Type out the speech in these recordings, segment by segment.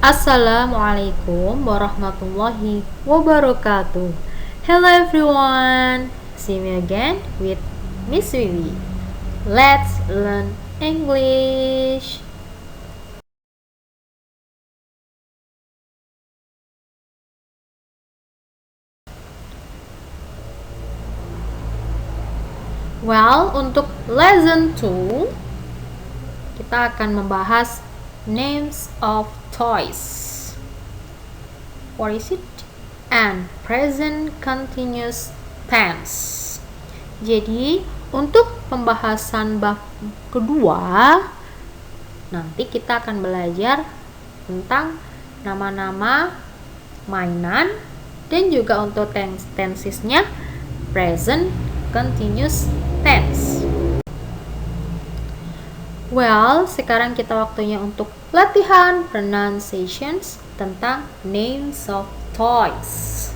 Assalamualaikum warahmatullahi wabarakatuh. Hello everyone. See me again with Miss Vivi. Let's learn English. Well, untuk lesson 2 kita akan membahas names of toys. What is it? And present continuous tense. Jadi, untuk pembahasan bab kedua, nanti kita akan belajar tentang nama-nama mainan dan juga untuk tensesnya present continuous tense. Well, sekarang kita waktunya untuk latihan pronunciations tentang names of toys.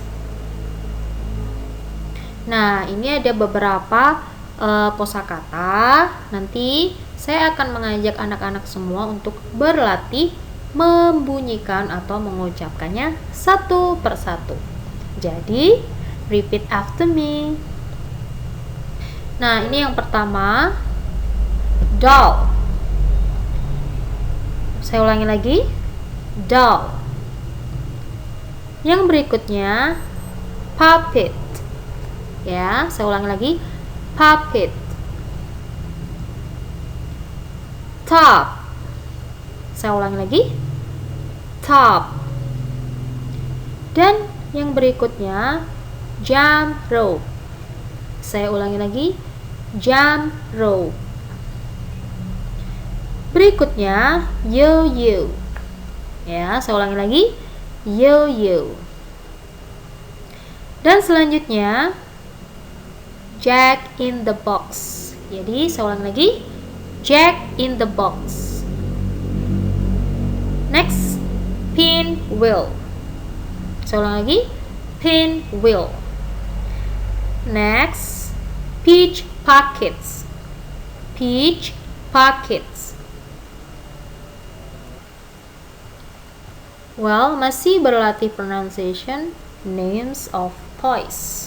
Nah, ini ada beberapa kosakata. Nanti saya akan mengajak anak-anak semua untuk berlatih membunyikan atau mengucapkannya satu persatu. Jadi, repeat after me. Nah, ini yang pertama, doll. Saya ulangi lagi, doll. Yang berikutnya, puppet. Ya, saya ulangi lagi, puppet. Top. Saya ulangi lagi, top. Dan yang berikutnya, jump rope. Saya ulangi lagi, jump rope. Berikutnya, yo-yo. Ya, saya ulangi lagi, yo-yo. Dan selanjutnya, Jack in the box. Jadi, saya ulangi lagi, Jack in the box. Next, pinwheel. Saya ulangi lagi, pinwheel. Next, peach pockets. Peach pockets. Well, masih berlatih pronunciation names of toys.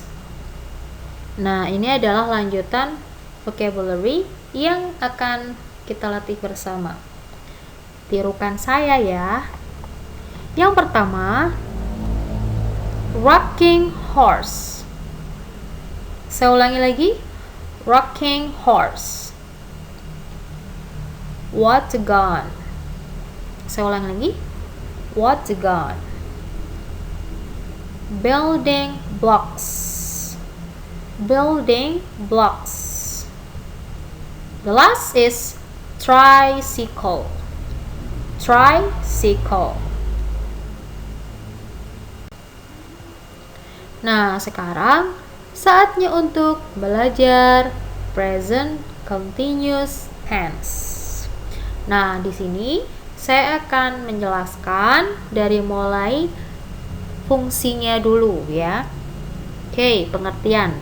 Nah, ini adalah lanjutan vocabulary yang akan kita latih bersama. Tirukan saya ya. Yang pertama, rocking horse. Saya ulangi lagi, rocking horse. What a gun. Saya ulangi lagi, what a gun. Building blocks. Building blocks. The last is tricycle. Tricycle. Nah, sekarang saatnya untuk belajar present continuous tense. Nah, di sini saya akan menjelaskan dari mulai fungsinya dulu ya. Oke, pengertian.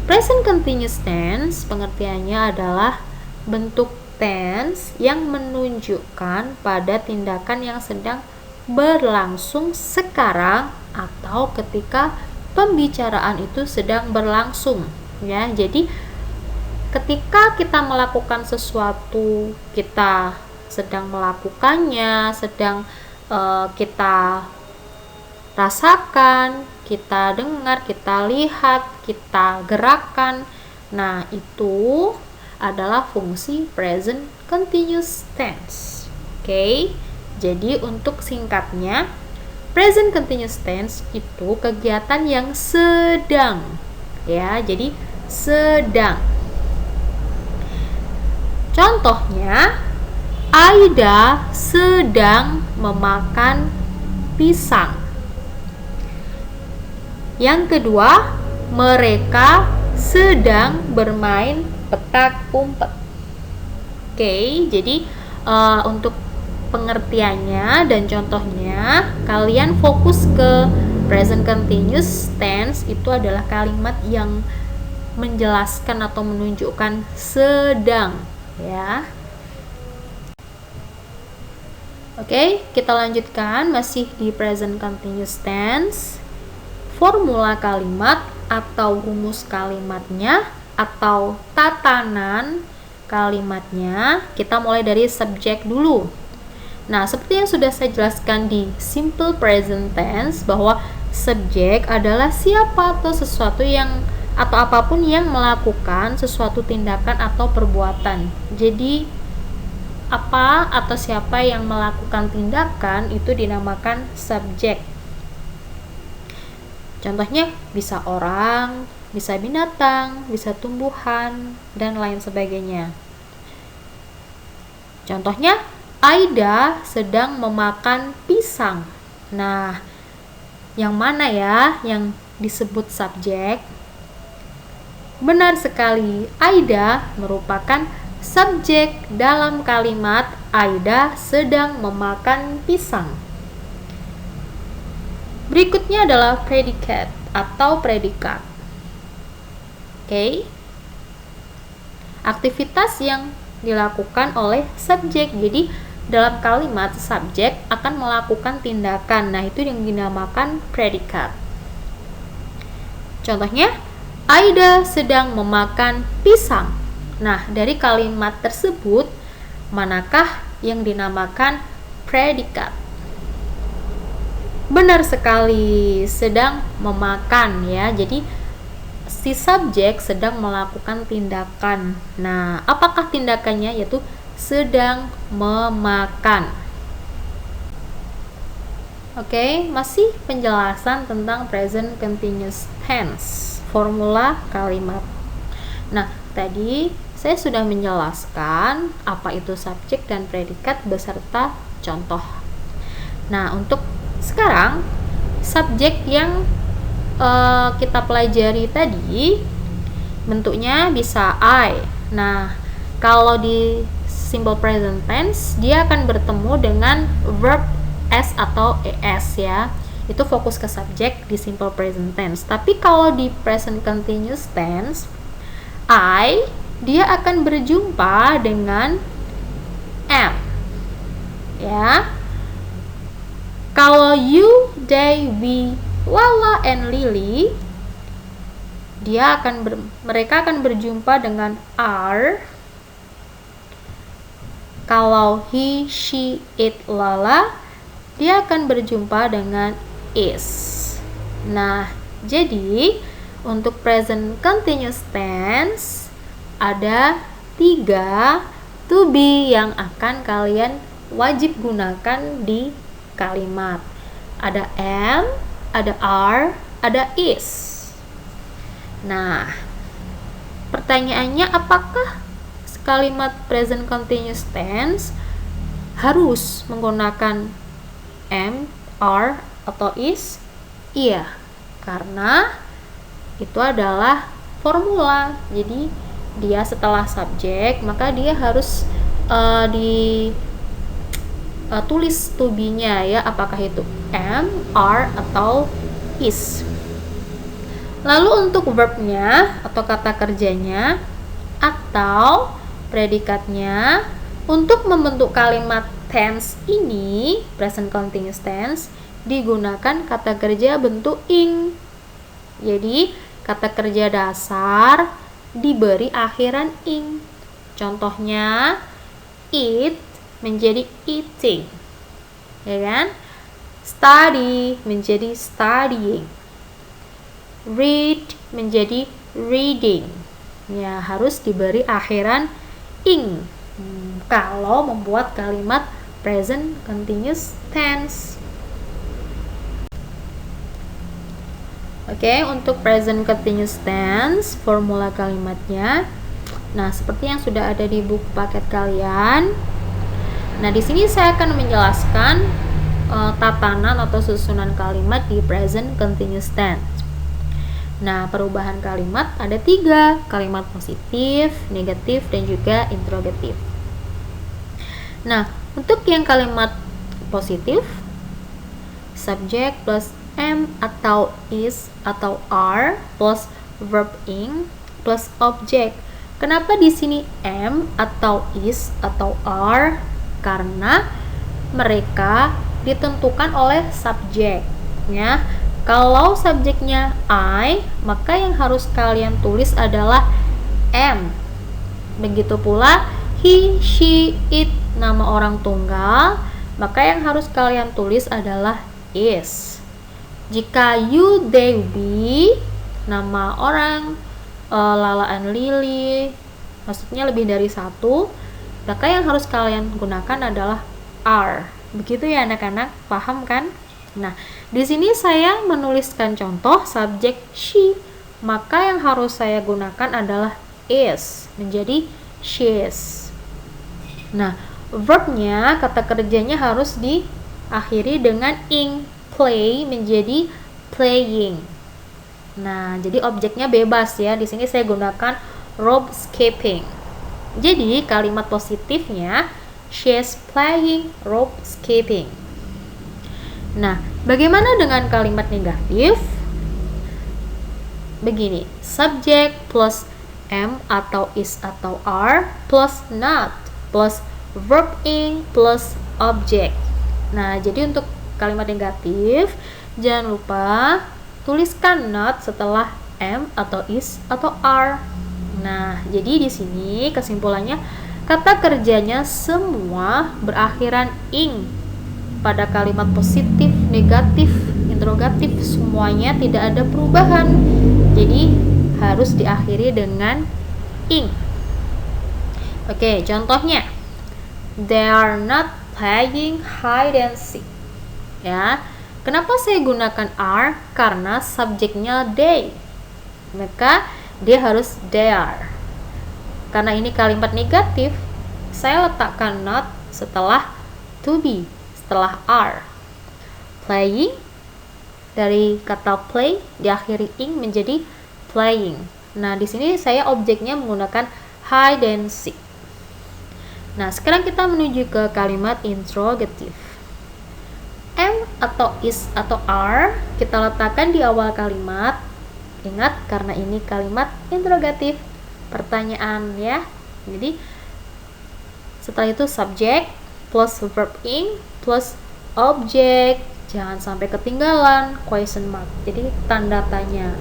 Present continuous tense pengertiannya adalah bentuk tense yang menunjukkan pada tindakan yang sedang berlangsung sekarang atau ketika pembicaraan itu sedang berlangsung ya. Jadi ketika kita melakukan sesuatu, kita sedang melakukannya, sedang kita rasakan, kita dengar, kita lihat, kita gerakan. Nah, itu adalah fungsi present continuous tense. Oke. Jadi untuk singkatnya, present continuous tense itu kegiatan yang sedang. Ya, jadi sedang. Contohnya, Aida sedang memakan pisang. Yang kedua, mereka sedang bermain petak umpet. Oke, jadi untuk pengertiannya dan contohnya, kalian fokus ke present continuous tense. Itu adalah kalimat yang menjelaskan atau menunjukkan sedang ya. Oke, kita lanjutkan masih di present continuous tense. Formula kalimat atau rumus kalimatnya atau tatanan kalimatnya, kita mulai dari subjek dulu. Nah, seperti yang sudah saya jelaskan di simple present tense, bahwa subjek adalah siapa atau sesuatu yang atau apapun yang melakukan sesuatu tindakan atau perbuatan. Jadi apa atau siapa yang melakukan tindakan itu dinamakan subjek. Contohnya bisa orang, bisa binatang, bisa tumbuhan, dan lain sebagainya. Contohnya, Aida sedang memakan pisang. Nah, yang mana ya yang disebut subjek? Benar sekali, Aida merupakan subjek dalam kalimat Aida sedang memakan pisang. Berikutnya adalah predikat atau predikat. Oke. Aktivitas yang dilakukan oleh subjek. Jadi dalam kalimat subjek akan melakukan tindakan. Nah, itu yang dinamakan predikat. Contohnya, Aida sedang memakan pisang. Nah, dari kalimat tersebut, manakah yang dinamakan predikat? Benar sekali, sedang memakan ya. Jadi, si subjek sedang melakukan tindakan. Nah, apakah tindakannya? Yaitu sedang memakan. Oke, masih penjelasan tentang present continuous tense, formula kalimat. Nah, tadi saya sudah menjelaskan apa itu subjek dan predikat beserta contoh. Nah, untuk sekarang subjek yang kita pelajari tadi bentuknya bisa I. Nah, kalau di simple present tense dia akan bertemu dengan verb s atau es ya. Itu fokus ke subjek di simple present tense. Tapi kalau di present continuous tense, I dia akan berjumpa dengan am. Ya. Kalau you, they, we, Lala and Lily, mereka akan berjumpa dengan are. Kalau he, she, it, Lala, dia akan berjumpa dengan is. Nah, jadi untuk present continuous tense ada 3 to be yang akan kalian wajib gunakan di kalimat. Ada am, ada are, ada is. Nah, pertanyaannya, apakah kalimat present continuous tense harus menggunakan am, are, atau is? Iya, karena itu adalah formula. Jadi dia setelah subjek, maka dia harus tulis to be-nya ya, apakah itu am, are, atau is. Lalu untuk verb-nya atau kata kerjanya atau predikatnya, untuk membentuk kalimat tense ini, present continuous tense, digunakan kata kerja bentuk ing. Jadi kata kerja dasar diberi akhiran ing. Contohnya, eat menjadi eating, ya kan? Study menjadi studying, read menjadi reading. Ya, harus diberi akhiran ing kalau membuat kalimat present continuous tense. Oke, untuk present continuous tense, formula kalimatnya. Nah, seperti yang sudah ada di buku paket kalian. Nah, di sini saya akan menjelaskan tatanan atau susunan kalimat di present continuous tense. Nah, perubahan kalimat ada 3, kalimat positif, negatif, dan juga interrogatif. Nah, untuk yang kalimat positif, subject plus am atau is atau are plus verb ing plus object. Kenapa di sini am atau is atau are? Karena mereka ditentukan oleh subjek ya. Kalau subjeknya I, maka yang harus kalian tulis adalah am. Begitu pula he, she, it, nama orang tunggal, maka yang harus kalian tulis adalah is. Jika you, they, we, nama orang Lala and Lily, maksudnya lebih dari satu, maka yang harus kalian gunakan adalah are. Begitu ya anak-anak, paham kan? Nah, di sini saya menuliskan contoh subjek she, maka yang harus saya gunakan adalah is, menjadi she's. Nah, verbnya, kata kerjanya harus diakhiri dengan ing, play menjadi playing. Nah, jadi objeknya bebas ya. Di sini saya gunakan rope skipping. Jadi kalimat positifnya she's playing rope skipping. Nah, bagaimana dengan kalimat negatif? Begini, subject plus am atau is atau are plus not plus verb ing plus object. Nah, jadi untuk kalimat negatif jangan lupa tuliskan not setelah am atau is atau are. Nah, jadi di sini kesimpulannya kata kerjanya semua berakhiran ing. Pada kalimat positif, negatif, interrogatif semuanya tidak ada perubahan. Jadi harus diakhiri dengan ing. Oke, contohnya they are not playing hide and seek. Ya. Kenapa saya gunakan are? Karena subjeknya they. Maka dia harus they are. Karena ini kalimat negatif, saya letakkan not setelah to be, setelah are. Playing, dari kata play diakhiri ing menjadi playing. Nah, di sini saya objeknya menggunakan hide and seek. Nah, sekarang kita menuju ke kalimat interrogatif. Am atau is atau are kita letakkan di awal kalimat. Ingat, karena ini kalimat interrogatif, pertanyaan ya. Jadi setelah itu subject plus verb ing plus object, jangan sampai ketinggalan question mark, jadi tanda tanya.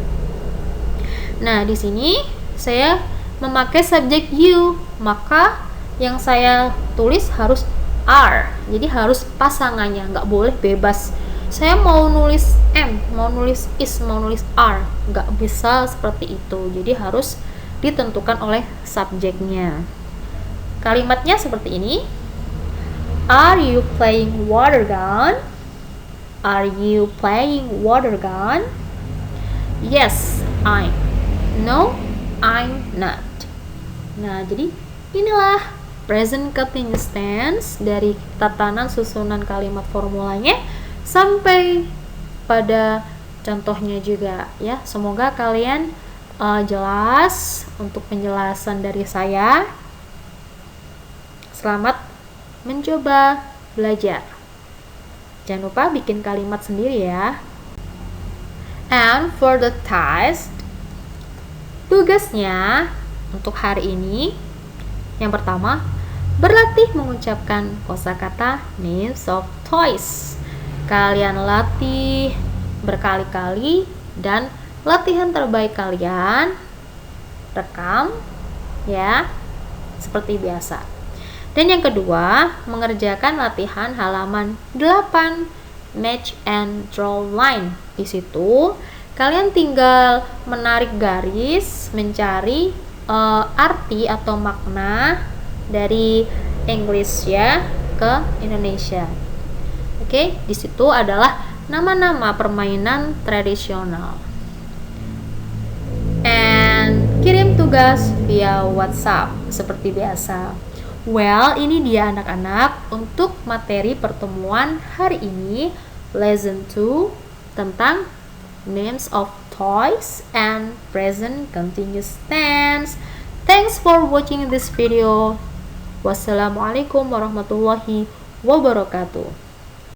Nah, di sini saya memakai subjek you, maka yang saya tulis harus are, jadi harus pasangannya, nggak boleh bebas. Saya mau nulis am, mau nulis is, mau nulis are, nggak bisa seperti itu. Jadi harus ditentukan oleh subjeknya. Kalimatnya seperti ini. Are you playing water gun? Are you playing water gun? Yes, I'm. No, I'm not. Nah, jadi inilah present continuous tense dari tatanan susunan kalimat formulanya sampai pada contohnya juga ya. Semoga kalian jelas untuk penjelasan dari saya. Selamat mencoba belajar. Jangan lupa bikin kalimat sendiri ya. And for the test, tugasnya untuk hari ini yang pertama, berlatih mengucapkan kosakata names of toys. Kalian latih berkali-kali dan latihan terbaik kalian rekam ya, seperti biasa. Dan yang kedua, mengerjakan latihan halaman 8, match and draw line. Di situ kalian tinggal menarik garis, mencari arti atau makna dari English ya ke Indonesia. Oke, di situ adalah nama-nama permainan tradisional. And kirim tugas via WhatsApp seperti biasa. Well, ini dia anak-anak untuk materi pertemuan hari ini, lesson 2 tentang names of toys and present continuous tense. Thanks for watching this video. Wassalamualaikum warahmatullahi wabarakatuh.